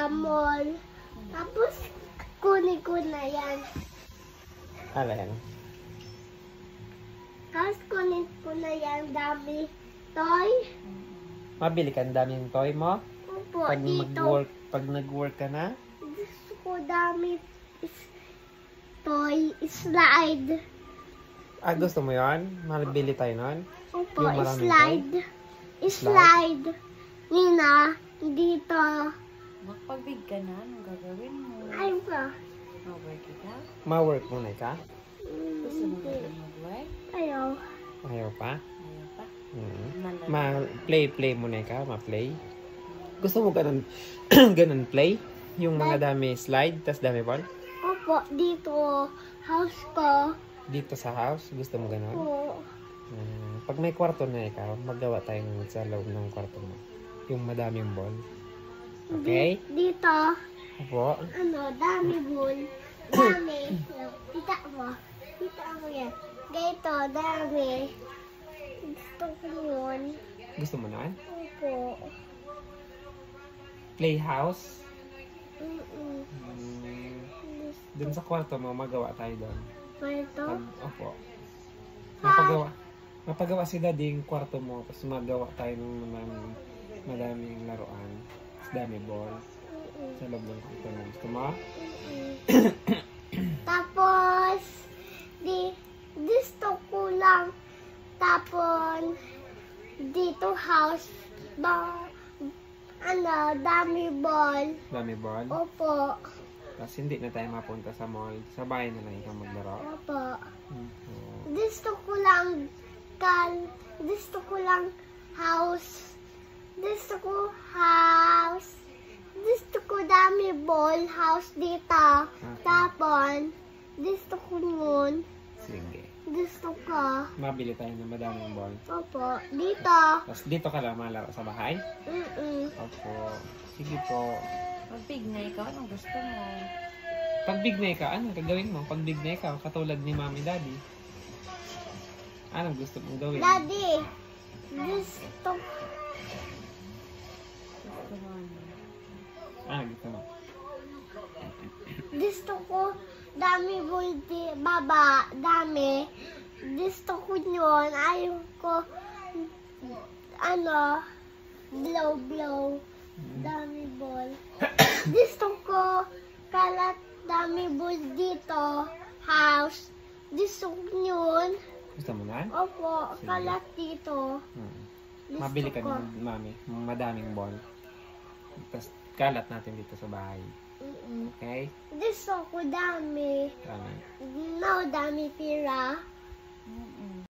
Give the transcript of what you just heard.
sa mall. Tapos, kunin ko na yan. Alin? Tapos, kunin ko na yan. Dami toy. Mabili ka ng daming toy mo? Opo, Pag dito. pag nag-work ka na? Gusto ko dami toy slide. Ah, gusto mo yun? Mabili tayo nun? Opo, Yung maraming slide. Slide. Nina, dito. Magpabig ka na, anong gagawin mo? Ay ba? Mag-work ka? Ma-work muna ka? Gusto mo Hindi. na mag-work? Ayaw. Ayaw pa? Ayaw pa. Hmm. Ma-play muna ka? Ma-play? Gusto mo ganun, ganun play? Yung mga dami slide, tas dami ball? Opo, dito. House ko. Dito sa house, gusto mo ganun? Po. Pag may kwarto na ikaw, magawa tayo ng sa loob ng kwarto mo. Yung madaming ball. Okay? Dito. Opo. Ano, dami ball. Dami. Tita mo. Tita mo yan. Ganito, dami. Gusto ko yun. Gusto mo na? Opo. Playhouse? Mm-mm. Dun sa kwarto mo, magawa tayo doon. Ito? Opo. Mapagawa si daddy yung kwarto mo, tapos magawa tayo ng madaming laruan. Tapos dami ball. Sa loob ng kwarto mo. Gusto mo? Tapos, gusto ko lang. Tapos, dito house, dami ball. Dami ball. Opo. Tapos hindi na tayo mapunta sa mall. Sa bahay na lang ikaw maglaro. Opo. So, Gusto ko lang house. Gusto ko house. Gusto ko dami ball house dito. Okay. Tapos, gusto ko yun. sige. Gusto ko. Mabili tayo ng madaming ball. Opo. Dito. Tapos dito ka lang malaro sa bahay? Opo. Sige po. Pag-big na ikaw, anong gusto mo? Pag big na ikaw, ano gagawin mo? Pag big na ikaw, katulad ni mami daddy. Anong gusto mong gawin? Daddy. Gusto Gusto mo ano? Ano gusto mo? Gusto ko dami bulti, baba, dami. Gusto ko yun. Ayaw ko, blow. Dami ball. Gusto ko kalat dami ball dito. House. Gusto ko yun. Gusto mo na? Opo, Sige. kalat dito. Gusto Mabili ka ko. ng mami, madaming ball. Tapos kalat natin dito sa bahay. Mm-mm. Okay? Gusto ko dami. Tama. No, dami pira.